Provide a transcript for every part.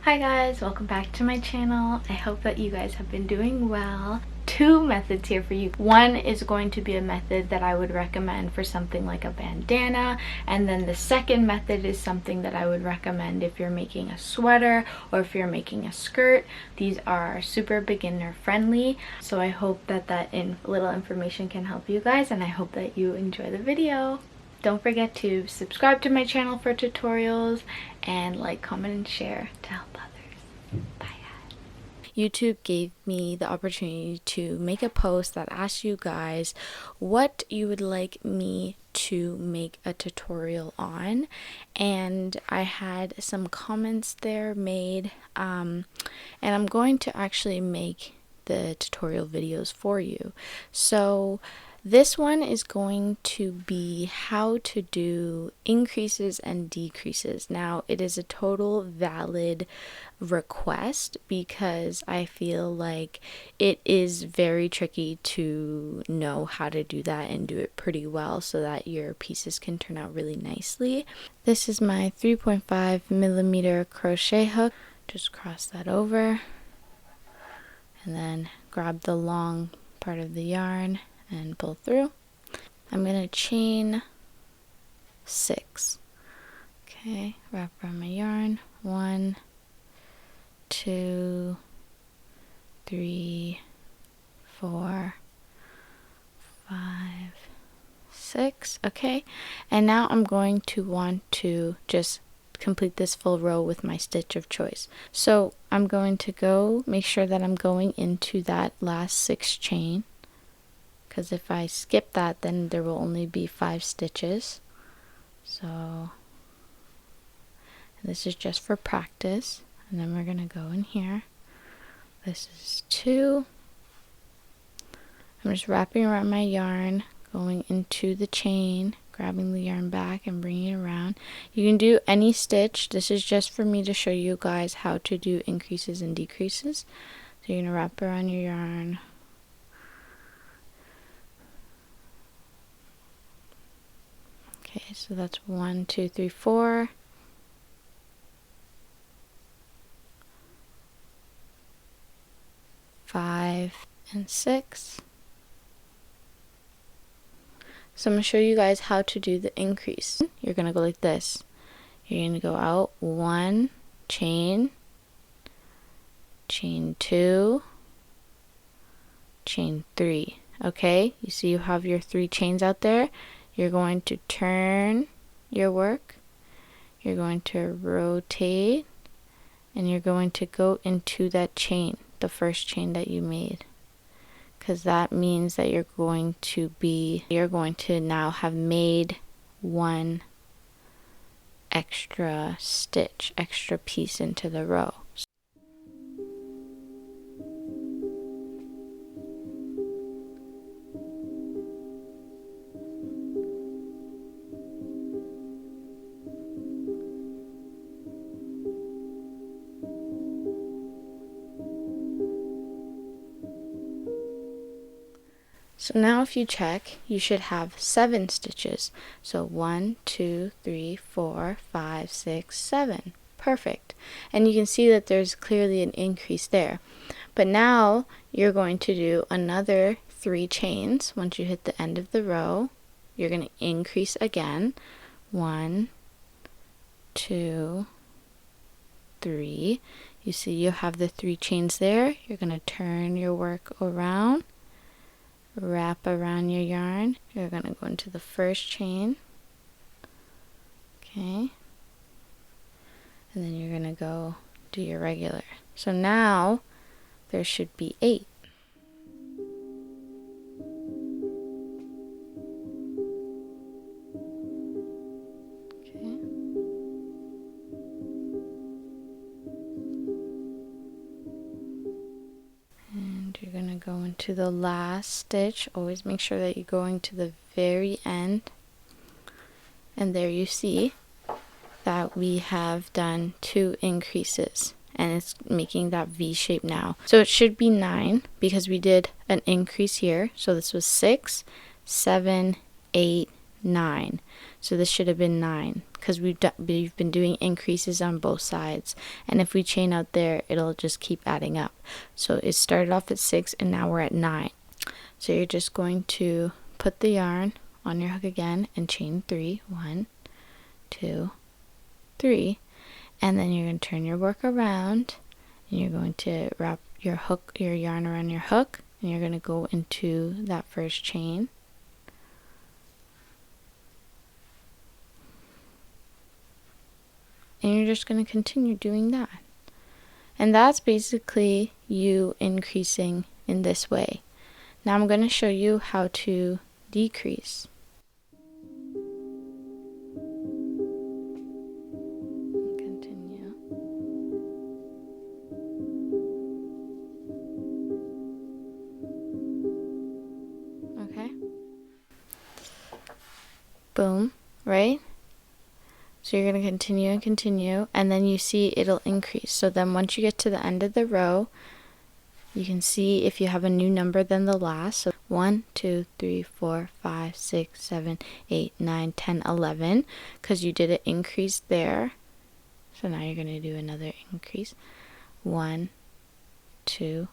Hi guys, welcome back to my channel. I hope that you guys have been doing well. Two methods here for you. One is going to be a method that I would recommend for something like a bandana, and then the second method is something that I would recommend if you're making a sweater or if you're making a skirt. These are super beginner friendly, so I hope that little information can help you guys, and I hope that you enjoy the video. Don't forget to subscribe to my channel for tutorials and like, comment, and share to help others. Bye guys. YouTube gave me the opportunity to make a post that asked you guys what you would like me to make a tutorial on, and I had some comments there made, and I'm going to actually make the tutorial videos for you. So this one is going to be how to do increases and decreases. Now, it is a total valid request because I feel like it is very tricky to know how to do that and do it pretty well so that your pieces can turn out really nicely. This is my 3.5mm crochet hook. Just cross that over and then grab the long part of the yarn and pull through. I'm gonna chain 6. Okay, wrap around my yarn. 1, 2, 3, 4, 5, 6. Okay, and now I'm going to want to just complete this full row with my stitch of choice. So I'm going to make sure that I'm going into that last 6 chain, because if I skip that, then there will only be 5 stitches. So this is just for practice, and then we're going to go in here. This is 2. I'm just wrapping around my yarn, going into the chain, grabbing the yarn back and bringing it around. You can do any stitch. This is just for me to show you guys how to do increases and decreases. So you're going to wrap around your yarn, okay, so that's 1, 2, 3, 4. 5 and 6. So I'm going to show you guys how to do the increase. You're going to go like this. You're going to go out 1, chain, chain 2, chain 3. Okay, you see you have your 3 chains out there. You're going to turn your work, you're going to rotate, and you're going to go into that chain, the first chain that you made, because that means that you're going to now have made 1 extra stitch, extra piece into the row. So now if you check, you should have 7 stitches. So 1, 2, 3, 4, 5, 6, 7. Perfect. And you can see that there's clearly an increase there. But now you're going to do another 3 chains. Once you hit the end of the row, you're going to increase again. 1, 2, 3. You see you have the 3 chains there. You're going to turn your work around, wrap around your yarn. You're going to go into the first chain, okay, and then you're going to go do your regular. So now there should be 8. Okay. And you're going to go into the last stitch. Always make sure that you're going to the very end. And there you see that we have done 2 increases, and it's making that V shape now. So it should be 9 because we did an increase here. So this was 6, 7, 8, 9. So this should have been 9 because we've been doing increases on both sides, and if we chain out there, it'll just keep adding up. So it started off at 6 and now we're at 9. So you're just going to put the yarn on your hook again and chain 3. 1, 2, 3, and then you're going to turn your work around and you're going to wrap your yarn around your hook, and you're going to go into that first chain. And you're just going to continue doing that. And that's basically you increasing in this way. Now I'm going to show you how to decrease. Continue. Okay. Boom, right? So you're going to continue and continue, and then you see it'll increase. So then once you get to the end of the row, you can see if you have a new number than the last. So 1, 2, 3, 4, 5, 6, 7, 8, 9, 10, 11, because you did an increase there. So now you're going to do another increase. 1, 2,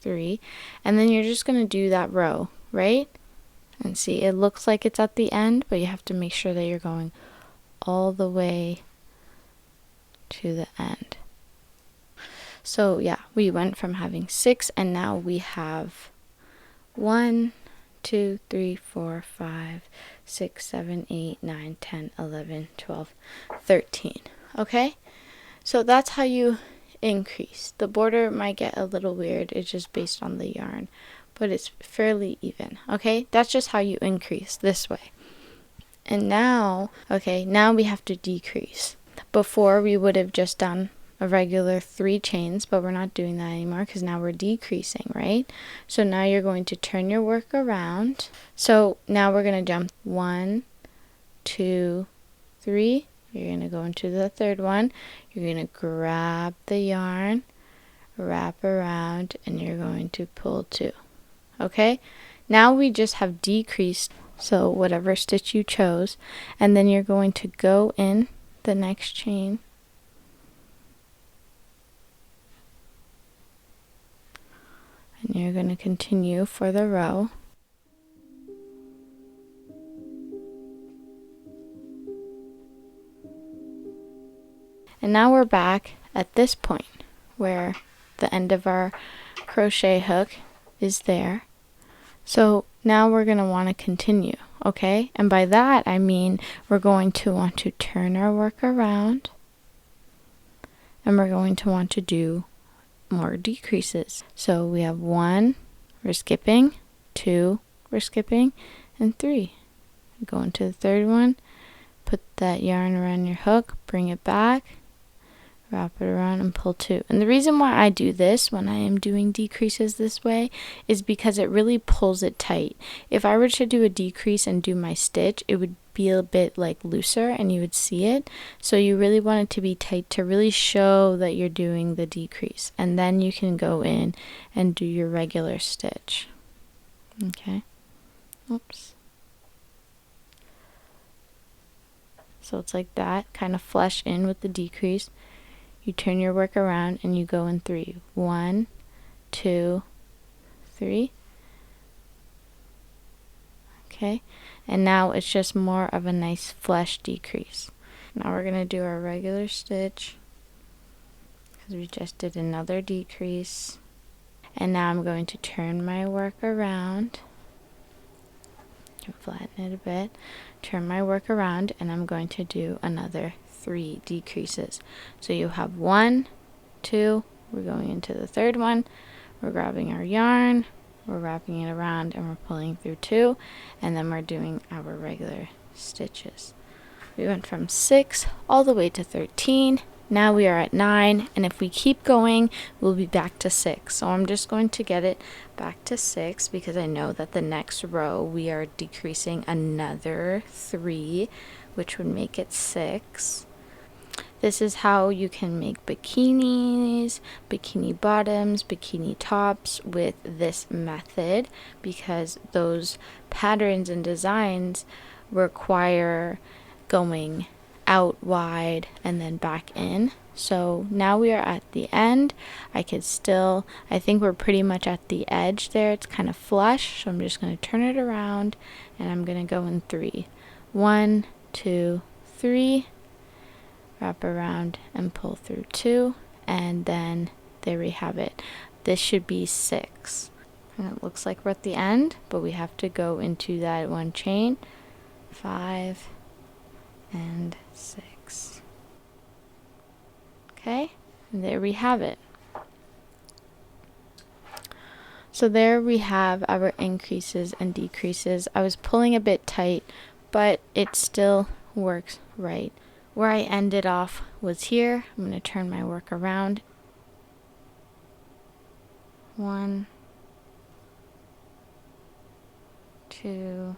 3, and then you're just going to do that row, right? And see, it looks like it's at the end, but you have to make sure that you're going all the way to the end. So yeah, we went from having 6 and now we have 1, 2, 3, 4, 5, 6, 7, 8, 9, 10, 11, 12, 13. Okay? So that's how you increase. The border might get a little weird, it's just based on the yarn, but it's fairly even. Okay? That's just how you increase this way. And now, okay, now we have to decrease. Before we would have just done a regular 3 chains, but we're not doing that anymore because now we're decreasing, right? So now you're going to turn your work around. So now we're going to jump 1, 2, 3. You're going to go into the third one. You're going to grab the yarn, wrap around, and you're going to pull 2. Okay? Now we just have decreased, so whatever stitch you chose, and then you're going to go in the next chain and you're going to continue for the row. And now we're back at this point where the end of our crochet hook is there. So now we're going to want to continue, okay? And by that I mean we're going to want to turn our work around and we're going to want to do more decreases. So we have 1, we're skipping, 2, we're skipping, and 3. Go into the third one, put that yarn around your hook, bring it back, wrap it around and pull 2. And the reason why I do this when I am doing decreases this way is because it really pulls it tight. If I were to do a decrease and do my stitch, it would be a bit like looser and you would see it. So you really want it to be tight to really show that you're doing the decrease, and then you can go in and do your regular stitch. Okay. Oops. So it's like that, kind of flush in with the decrease. You turn your work around and you go in 3. 1, 2, 3. Okay, and now it's just more of a nice flush decrease. Now we're going to do our regular stitch because we just did another decrease. And now I'm going to turn my work around, flatten it a bit, turn my work around, and I'm going to do another 3 decreases. So you have 1, 2, we're going into the third one, we're grabbing our yarn, we're wrapping it around, and we're pulling through 2, and then we're doing our regular stitches. We went from 6 all the way to 13. Now we are at 9, and if we keep going, we'll be back to 6. So I'm just going to get it back to 6 because I know that the next row we are decreasing another 3, which would make it 6. This is how you can make bikinis, bikini bottoms, bikini tops with this method, because those patterns and designs require going out wide and then back in. So now we are at the end. I think we're pretty much at the edge there. It's kind of flush, so I'm just going to turn it around and I'm going to go in 3. 1, 2, 3. Wrap around and pull through 2, and then there we have it. This should be 6. And it looks like we're at the end, but we have to go into that one chain. 5 and 6. Okay, and there we have it. So there we have our increases and decreases. I was pulling a bit tight, but it still works right. Where I ended off was here. I'm going to turn my work around. 1, 2,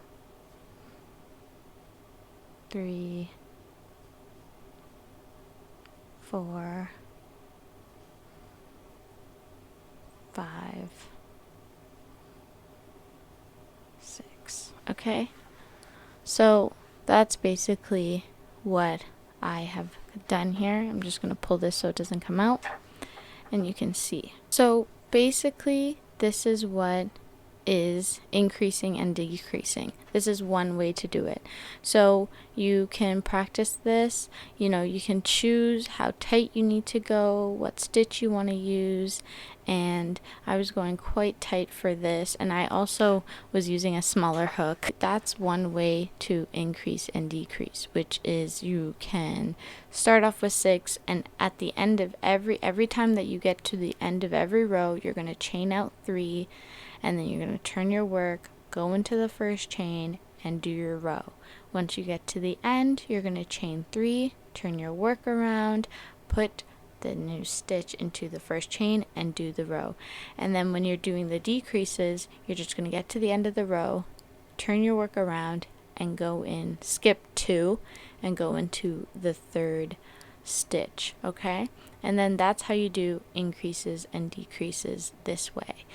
3, 4, 5, 6. Okay, so that's basically what I have done here. I'm just going to pull this so it doesn't come out, and you can see. So basically this is what is increasing and decreasing. This is one way to do it. So you can practice this, you can choose how tight you need to go, what stitch you want to use, and I was going quite tight for this, and I also was using a smaller hook. That's one way to increase and decrease, which is you can start off with 6, and at the end of every time that you get to the end of every row, you're going to chain out 3, and then you're going to turn your work, go into the first chain, and do your row. Once you get to the end, you're going to chain 3, turn your work around, put the new stitch into the first chain, and do the row. And then when you're doing the decreases, you're just going to get to the end of the row, turn your work around, and go in, skip 2, and go into the third stitch, okay? And then that's how you do increases and decreases this way.